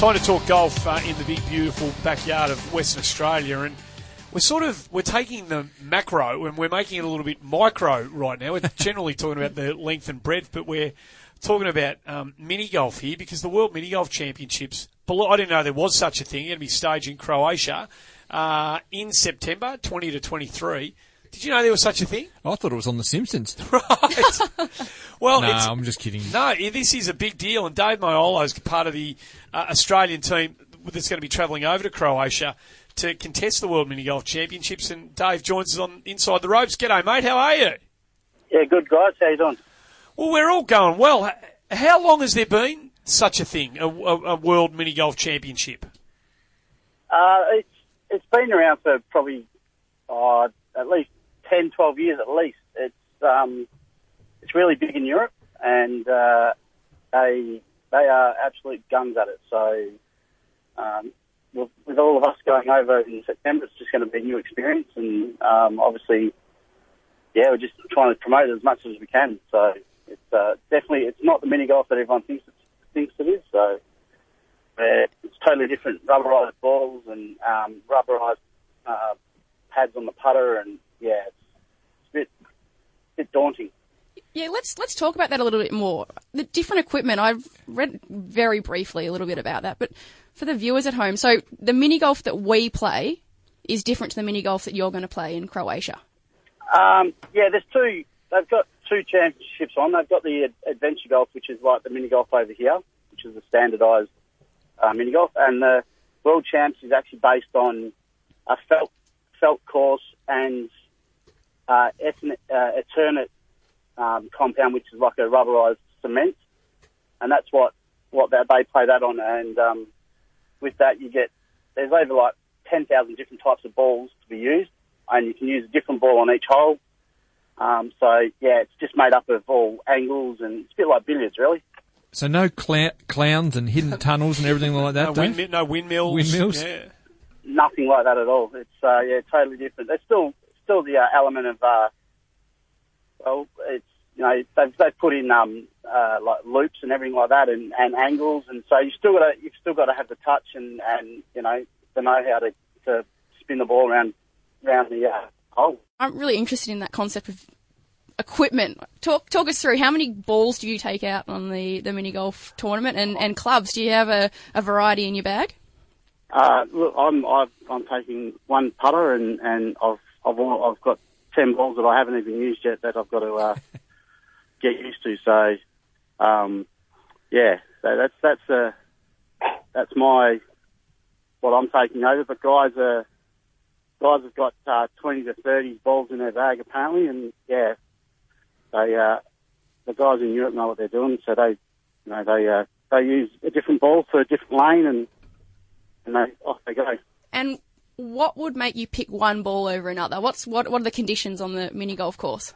Time to talk golf in the big, beautiful backyard of Western Australia, and we're taking the macro and we're making it a little bit micro right now. We're generally talking about the length and breadth, but we're talking about mini golf here because the World Minigolf Championships, I didn't know there was such a thing, going to be staged in Croatia in September 20 to 23. Did you know there was such a thing? I thought it was on The Simpsons. Right. Well, I'm just kidding. No, this is a big deal, and Dave Maiolo is part of the Australian team that's going to be travelling over to Croatia to contest the World Minigolf Championships, and Dave joins us on Inside the Ropes. G'day, mate. How are you? Yeah, good, guys. How you doing? Well, we're all going well. How long has there been such a thing, a World Minigolf Championship? It's been around for probably at least 10, 12 years at least. It's really big in Europe, and they are absolute guns at it. So with all of us going over in September, it's just going to be a new experience, and obviously, we're just trying to promote it as much as we can. So it's definitely, it's not the mini golf that everyone thinks it is. So it's totally different. Rubberized balls and rubberized pads on the putter, and it's a bit daunting. Yeah, let's talk about that a little bit more. The different equipment, I've read very briefly a little bit about that, but for the viewers at home, so the mini golf that we play is different to the mini golf that you're going to play in Croatia. There's two. They've got two championships on. They've got the adventure golf, which is like the mini golf over here, which is the standardised mini golf, and the World Champs is actually based on a felt course and Eternit compound, which is like a rubberized cement, and that's what they play that on. And with that, there's over like 10,000 different types of balls to be used, and you can use a different ball on each hole. It's just made up of all angles, and it's a bit like billiards, really. So no clowns and hidden tunnels and everything like that. No windmills. Windmills. Yeah. Nothing like that at all. It's totally different. There's still the element of they've put in like loops and everything like that, and angles, and so you've still got to have the touch and to know how to spin the ball around the hole. I'm really interested in that concept of equipment. Talk us through, how many balls do you take out on the mini golf tournament, and clubs? Do you have a variety in your bag? Look, I'm taking one putter, and I've got 10 balls that I haven't even used yet that I've got to get used to. So, so that's what I'm taking over. But guys have got 20 to 30 balls in their bag apparently, and the guys in Europe know what they're doing. So they use a different ball for a different lane, and off they go. And what would make you pick one ball over another? What are the conditions on the mini golf course?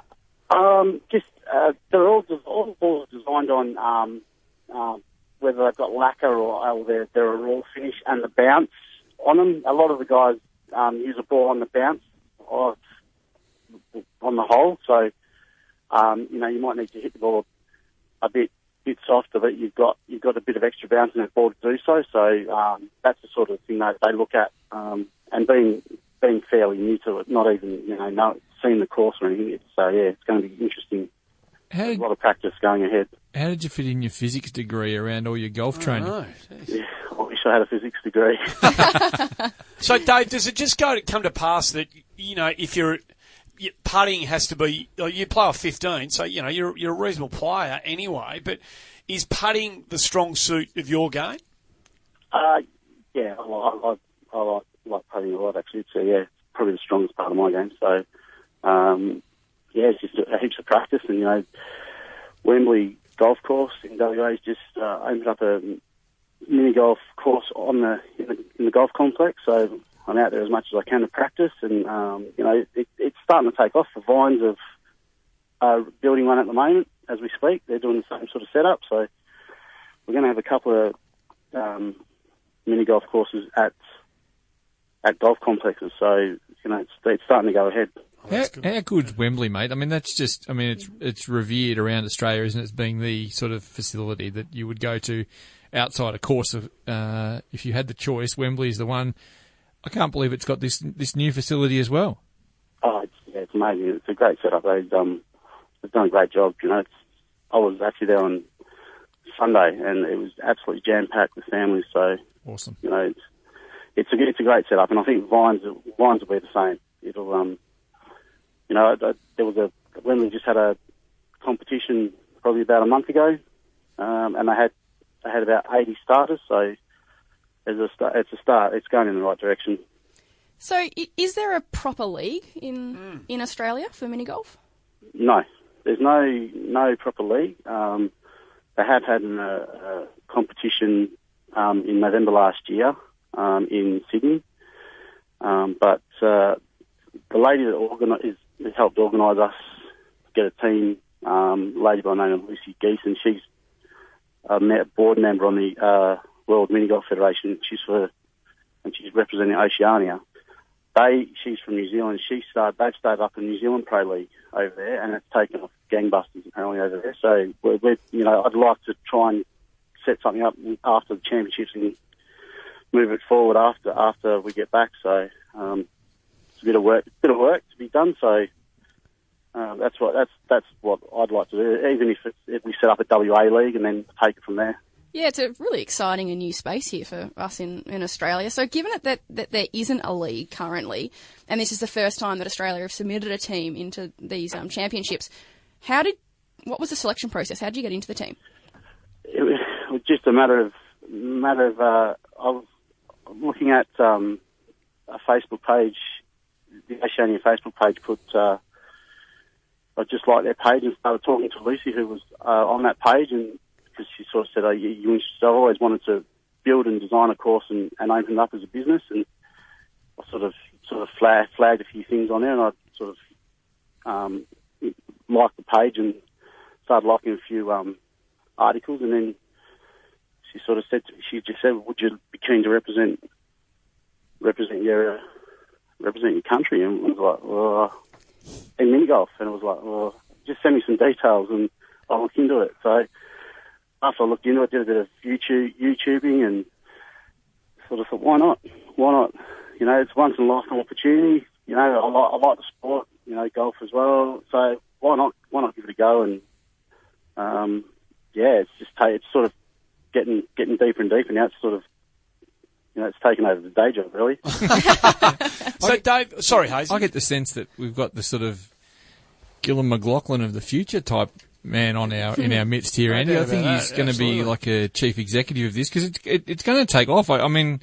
They're all the balls designed on whether they've got lacquer or they're a raw finish, and the bounce on them. A lot of the guys use a ball on the bounce or on the hole, so you might need to hit the ball a bit softer, but you've got a bit of extra bounce in that ball to do so. So that's the sort of thing that they look at, and being fairly new to it, not even seeing the course or anything. It's going to be interesting. A lot of practice going ahead. How did you fit in your physics degree around all your golf training? I wish I had a physics degree. So, Dave, does it just come to pass that if your putting has to be, you play off 15, so you're a reasonable player anyway. But is putting the strong suit of your game? I like putting a lot actually. So it's probably the strongest part of my game. So it's just heaps of practice, and Wembley Golf Course in WA has just opened up a mini golf course in the golf complex. So I'm out there as much as I can to practice, and it's starting to take off. The Vines are building one at the moment as we speak. They're doing the same sort of setup, so we're going to have a couple of mini golf courses at golf complexes. So it's starting to go ahead. How good's Wembley, mate? I mean, it's revered around Australia, isn't it, as being the sort of facility that you would go to outside, of course, of if you had the choice, Wembley is the one. I can't believe it's got this new facility as well. Oh, it's amazing. It's a great setup. They've done a great job. I was actually there on Sunday, and it was absolutely jam-packed with families. So awesome. It's a great setup, and I think Vines will be the same. It'll there was Wembley just had a competition probably about a month ago, and they had about 80 starters. So it's a start. It's going in the right direction. So is there a proper league in Australia for mini golf? No, there's no proper league. They have had a competition in November last year in Sydney, but the lady that helped organise us get a team, lady by the name of Lucy Geeson. She's a board member on the World Minigolf Federation. She's representing Oceania. She's from New Zealand. They've started up a New Zealand Pro League over there, and it's taken off gangbusters apparently over there. So I'd like to try and set something up after the championships and move it forward after we get back. So it's a bit of work to be done. So that's what I'd like to do. Even if we set up a WA league and then take it from there. Yeah, it's a really exciting and new space here for us in Australia. So given that there isn't a league currently, and this is the first time that Australia have submitted a team into these championships, what was the selection process? How did you get into the team? It was just a matter of I was looking at a Facebook page, the Oceania Facebook page I just liked their page and started talking to Lucy, who was on that page, and because she sort of said, "Are you interested?" I've always wanted to build and design a course and open it up as a business, and I sort of flagged a few things on there, and I sort of liked the page and started liking a few articles, and then she just said, "Would you be keen to represent your country?" And I was like, "Well, in mini golf," and it was like, "Well, just send me some details and I'll look into it." So after I looked into it, did a bit of YouTubing and sort of thought, why not? It's a once in a lifetime opportunity. I like the sport, golf as well. So why not give it a go? And it's sort of getting deeper and deeper now. It's sort of it's taken over the day job really. So Dave, sorry, Hayes. I get the sense that we've got the sort of Gillon McLaughlin of the future type man in our midst here, Andy. I think he's going to be like a chief executive of this because it's going to take off. I mean,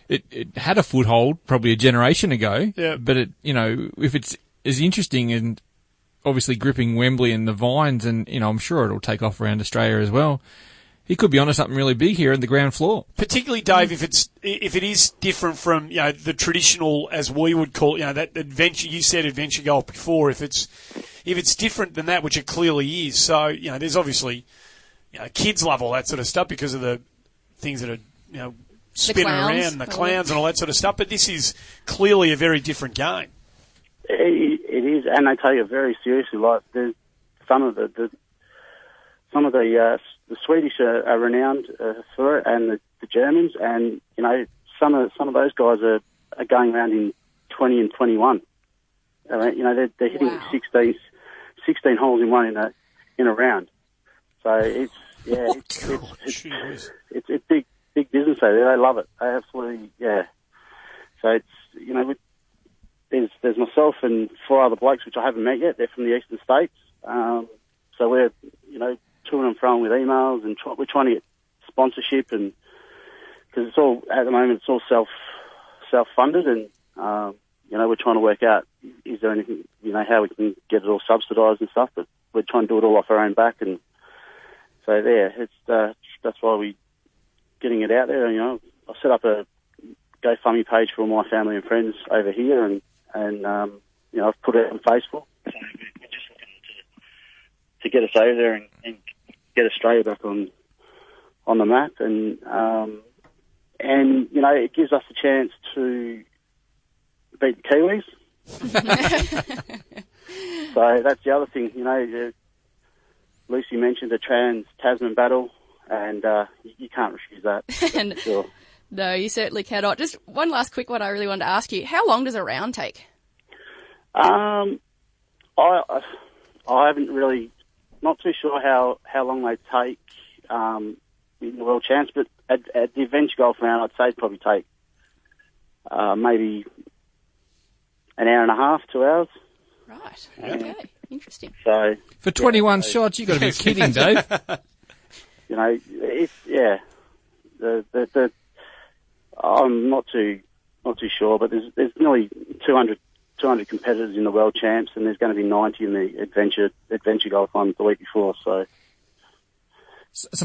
it had a foothold probably a generation ago, but if it's as interesting and obviously gripping Wembley and the Vines, and I'm sure it'll take off around Australia as well. He could be onto something really big here in the ground floor. Particularly, Dave, if it is different from the traditional, as we would call that adventure. You said adventure golf before. If it's different than that, which it clearly is. So there's obviously kids love all that sort of stuff because of the things that are spinning around, the clowns and all that sort of stuff. But this is clearly a very different game. It is, and they take it very seriously. Like there's some of the Swedish are renowned for it, and the Germans, and some of those guys are going around in 20 and 21. They're hitting 16 holes in one in a round. So it's big business over there. They love it. They absolutely So it's there's myself and 4 other blokes which I haven't met yet. They're from the eastern states. So we're to and from with emails, and we're trying to get sponsorship, and because it's all at the moment it's all self-funded, and we're trying to work out is there anything how we can get it all subsidised and stuff, but we're trying to do it all off our own back, and so it's that's why we're getting it out there. I set up a GoFundMe page for all my family and friends over here, and I've put it on Facebook. So we're just looking to get us over there and get Australia back on the map, and it gives us a chance to beat the Kiwis. So that's the other thing. Lucy mentioned the Trans-Tasman battle, and you can't refuse that. And for sure. no, you certainly cannot. Just one last quick one I really wanted to ask you. How long does a round take? I haven't really, not too sure how long they take in the World Champs, but at the adventure golf round, I'd say it'd probably take maybe an hour and a half, 2 hours. Right. Okay. Interesting. So For 21 shots, you've got to be kidding, Dave. you know, I'm not too sure, but there's nearly 200 competitors in the World Champs, and there's going to be 90 in the adventure golf one the week before. So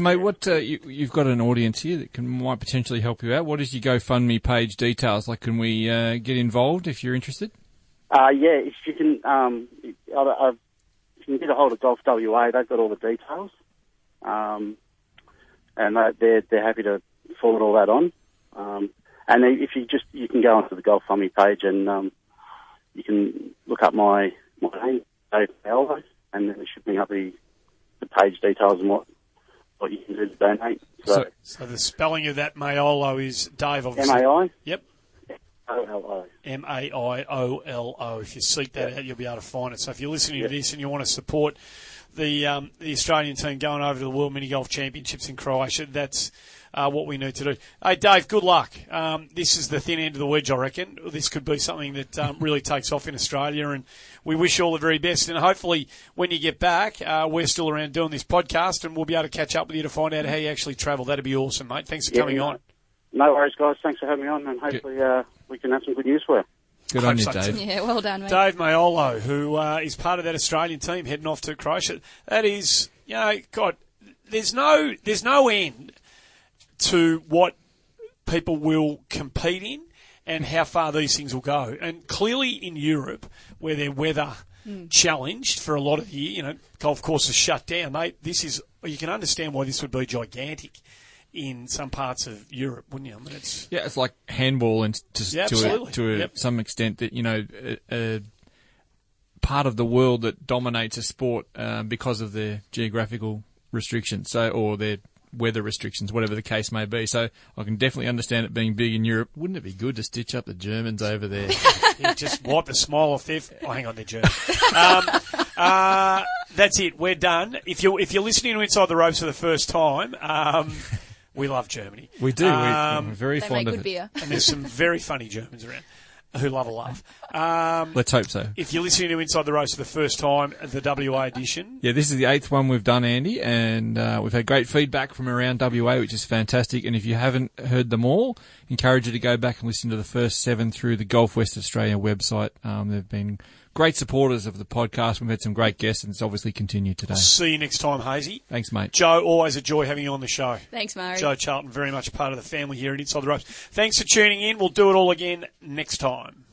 mate, what you've got an audience here that might potentially help you out. What is your GoFundMe page details? Like, can we get involved if you're interested? Yeah, if you can, if you can get a hold of Golf WA, they've got all the details, and they're happy to forward all that on. And if you can go onto the GoFundMe page and you can look up my name, Dave Maiolo, and then it should bring up the page details and what you can do to donate. So the spelling of that Maiolo is Dave, obviously. M-A-I? Yep. O-L-O. Maiolo. If you seek that out, you'll be able to find it. So if you're listening to this and you want to support the Australian team going over to the World Minigolf Championships in Croatia, that's what we need to do. Hey, Dave, good luck. This is the thin end of the wedge, I reckon. This could be something that really takes off in Australia, and we wish you all the very best. And hopefully when you get back, we're still around doing this podcast, and we'll be able to catch up with you to find out how you actually travel. That'd be awesome, mate. Thanks for coming on. No worries, guys. Thanks for having me on, and hopefully we can have some good news for you. Good on you, Dave. Yeah, well done, mate. Dave Maiolo, who is part of that Australian team heading off to Croatia. That is, God, there's no end to what people will compete in and how far these things will go. And clearly in Europe, where they're weather challenged for a lot of the year, golf courses shut down, mate, you can understand why this would be gigantic in some parts of Europe, wouldn't you? I mean, it's like handball and to some extent that, a part of the world that dominates a sport because of their geographical restrictions, or their weather restrictions, whatever the case may be. So I can definitely understand it being big in Europe. Wouldn't it be good to stitch up the Germans over there? Yeah, just wipe the smile off their... Oh, hang on, they're German. That's it. We're done. If you're listening to Inside the Ropes for the first time... we love Germany. We do. We're very they fond make of good it. beer. And there's some very funny Germans around who love a laugh. Let's hope so. If you're listening to Inside the Ropes for the first time, the WA edition. Yeah, this is the 8th one we've done, Andy, and we've had great feedback from around WA, which is fantastic. And if you haven't heard them all, encourage you to go back and listen to the first 7 through the Golf West Australia website. They've been great supporters of the podcast. We've had some great guests, and it's obviously continued today. See you next time, Hazy. Thanks, mate. Joe, always a joy having you on the show. Thanks, Murray. Joe Charlton, very much part of the family here at Inside the Ropes. Thanks for tuning in. We'll do it all again next time.